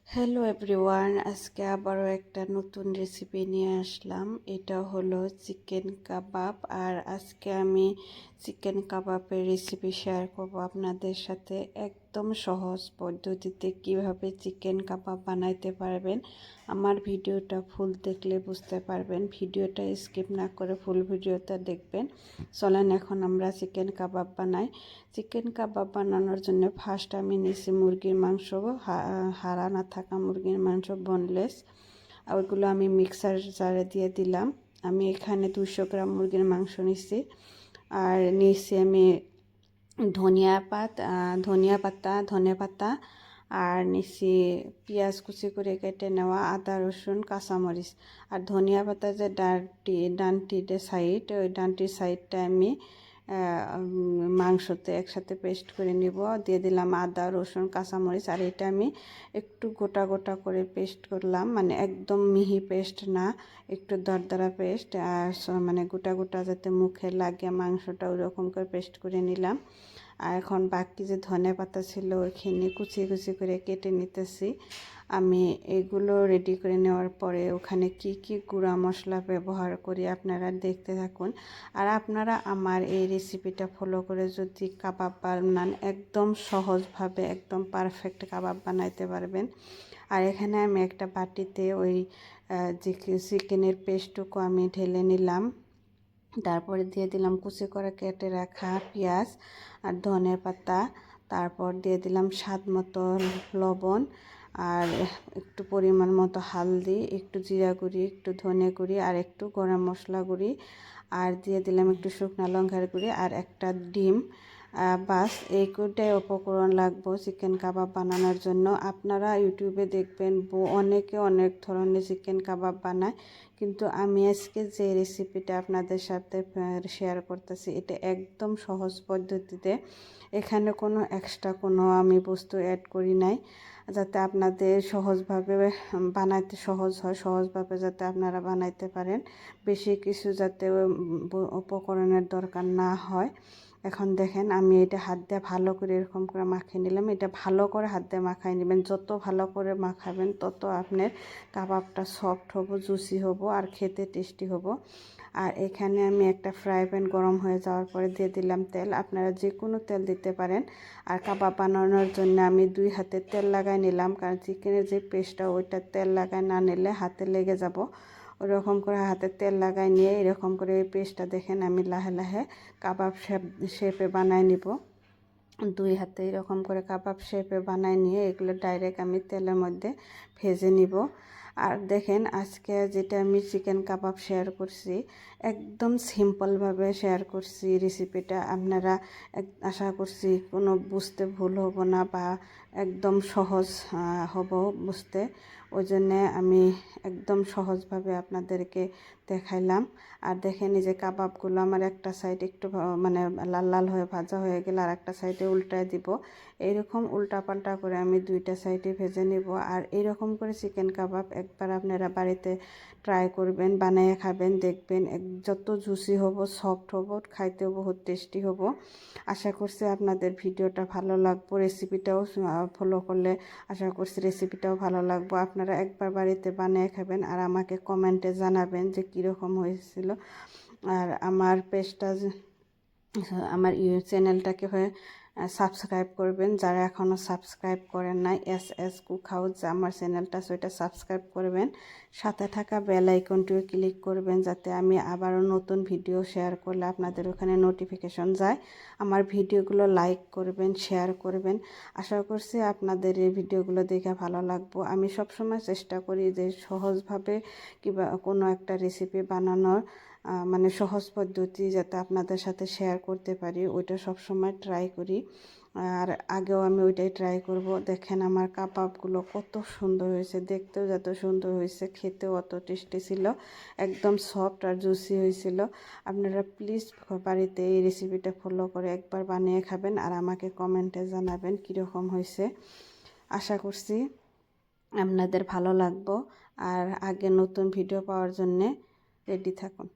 Hello everyone, আজকে আবারও একটা নতুন রেসিপি নিয়ে আসলাম। এটা হলো চিকেন কাবাব। আর আজকে আমি চিকেন কাবাবের রেসিপি শেয়ার করব আপনাদের সাথে। একদম সহজ পদ্ধতিতে কিভাবে চিকেন কাবাব বানাইতে পারবেন। আমার ভিডিওটা ফুল দেখলে বুঝতে পারবেন। ভিডিওটা স্কিপ না করে ফুল ভিডিওটা দেখবেন। চলেন এখন আমরা চিকেন কাবাব বানাই। চিকেন কাবাব বানানোর জন্য ফার্স্ট আমি নিয়েছি মুরগির মাংস, হাড়া না থাকা মুরগির মাংস, বোনলেস। ওইগুলো আমি মিক্সার জারে দিয়ে দিলাম। আমি এখানে 200 গ্রাম মুরগির মাংস নিছি। আর নিয়েছি আমি ধনিয়া পাতা, আর নিছি পেঁয়াজ কুচি করে কেটে নেওয়া, আদা রসুন কাঁচামরিচ। আর ধনিয়া পাতা যে ডানটির সাইড, ওই ডানটির সাইডটা আমি মাংসতে একসাথে পেস্ট করে নিব। দিয়ে দিলাম আদা রসুন কাঁচামরিচ। আর এটা আমি একটু গোটা গোটা করে পেস্ট করলাম, মানে একদম মিহি পেস্ট না, একটু দরদরা পেস্ট। আর মানে গোটা গোটা যাতে মুখে লাগে মাংসটা, ওইরকম করে পেস্ট করে নিলাম। আর এখন বাকি যে ধনে পাতা ছিল ওইখানে কুচি কুচি করে কেটে নিতেছি আমি। এগুলো রেডি করে নেওয়ার পরে ওখানে কি কি গুঁড়া মশলা ব্যবহার করি আপনারা দেখতে থাকুন। আর আপনারা আমার এই রেসিপিটা ফলো করে যদি কাবাব বানান, একদম সহজভাবে একদম পারফেক্ট কাবাব বানাইতে পারবেন। আর এখানে আমি একটা বাটিতে ওই যে চিকেনের পেস্টটুকু আমি ঢেলে নিলাম। তারপরে দিয়ে দিলাম কুচি করে কেটে রাখা পেঁয়াজ আর ধনে পাতা। তারপর দিয়ে দিলাম স্বাদ মতো লবণ, আর একটু পরিমাণ মতো হালদি, একটু জিরা গুঁড়ি, একটু ধনে গুঁড়ি, আর একটু গরম মশলা গুঁড়ি, আর দিয়ে দিলাম একটু শুকনো লঙ্কার গুঁড়ি আর একটা ডিম। বাস এই কটাই উপকরণ লাগবে চিকেন কাবাব বানানোর জন্য। আপনারা ইউটিউবে দেখবেন অনেকে অনেক ধরনের চিকেন কাবাব বানায়, কিন্তু আমি আজকে যে রেসিপিটা আপনাদের সাথে শেয়ার করতেছি এটা একদম সহজ পদ্ধতিতে। এখানে কোনো এক্সট্রা কোনো আমি বস্তু অ্যাড করি নাই, যাতে আপনাদের সহজভাবে বানাইতে সহজ হয়, সহজভাবে যাতে আপনারা বানাইতে পারেন। বেশি কিছু যাতে উপকরণের দরকার না হয়। এখন দেখেন আমি এটা হাত দিয়ে ভালো করে এরকম করে মাখিয়ে নিলাম। এটা ভালো করে হাত দিয়ে মাখাই নেবেন। যত ভালো করে মাখাবেন তত আপনার কাবাবটা সফট হবো, জুসি হবো, আর খেতে টেস্টি হবো। আর এখানে আমি একটা ফ্রাই প্যান গরম হয়ে যাওয়ার পরে দিয়ে দিলাম তেল। আপনারা যে কোনো তেল দিতে পারেন। আর কাবাব বানানোর জন্য আমি 2 হাতে তেল লাগাই নিলাম, কারণ চিকেনের যে পেস্টটা ওইটা তেল লাগাই না নিলে হাতে লেগে যাব। ওরকম করে হাতে তেল লাগাই নিয়ে এরকম করে এই পেস্টটা দেখেন আমি লাহে লাহে কাবাব শেপে বানাই নিব। 2 হাতে এরকম করে কাবাব শেপে বানাই নিয়ে এগুলো ডাইরেক্ট আমি তেলের মধ্যে ভেজে নিব। আর দেখেন আজকে যেটা আমি চিকেন কাবাব শেয়ার করছি, একদম সিম্পলভাবে শেয়ার করছি রেসিপিটা। আপনারা আশা করছি কোনো বুঝতে ভুল হবো না, বা একদম সহজ হবো বুঝতে। ওই জন্যে আমি একদম সহজভাবে আপনাদেরকে দেখাইলাম। আর দেখেন এই যে কাবাবগুলো আমার একটা সাইড একটু মানে লাল লাল হয়ে ভাজা হয়ে গেলে আর একটা সাইডে উল্টায় দিব। এইরকম উল্টা পাল্টা করে আমি 2টা সাইডে ভেজে নিব। আর এইরকম করে চিকেন কাবাব একবার আপনারা বাড়িতে ট্রাই করবেন, বানিয়ে খাবেন, দেখবেন যত জুসি হবো, সফট হবো, খাইতেও বহুত টেস্টি হবো। আশা করছি আপনাদের ভিডিওটা ভালো লাগবে। রেসিপিটাও ফলো করলে আশা করছি রেসিপিটাও ভালো লাগবে। আপনারা একবার বাড়িতে বানিয়ে খাবেন আর আমাকে কমেন্টে জানাবেন যে কীরকম হয়েছিল। আর আমার পেজটা, আমার চ্যানেলটাকে সাবস্ক্রাইব করবেন যারা এখনও সাবস্ক্রাইব করেন নাই। এস কুক হাউস আমার চ্যানেলটা, সেটা সাবস্ক্রাইব করবেন। সাথে থাকা বেল আইকনটিও ক্লিক করবেন, যাতে আমি আবারও নতুন ভিডিও শেয়ার করলে আপনাদের ওখানে নোটিফিকেশন যায়। আমার ভিডিওগুলো লাইক করবেন, শেয়ার করবেন। আশা করছি আপনাদের এই ভিডিওগুলো দেখে ভালো লাগবে। আমি সবসময় চেষ্টা করি যে সহজভাবে কিংবা কোনো একটা রেসিপি বানানোর মানে সহজ পদ্ধতি যাতে আপনাদের সাথে শেয়ার করতে পারি, ওইটা সবসময় ট্রাই করি। আর আগেও আমি ওইটাই ট্রাই করব। দেখেন আমার কাবাবগুলো কত সুন্দর হয়েছে, দেখতেও যত সুন্দর হয়েছে, খেতেও অত টেস্টি ছিল, একদম সফট আর জুসি হয়েছিল। আপনারা প্লিজ বাড়িতে এই রেসিপিটা ফলো করে একবার বানিয়ে খাবেন আর আমাকে কমেন্টে জানাবেন কীরকম হয়েছে। আশা করছি আপনাদের ভালো লাগবে। আর আগে নতুন ভিডিও পাওয়ার জন্যে রেডি থাকুন।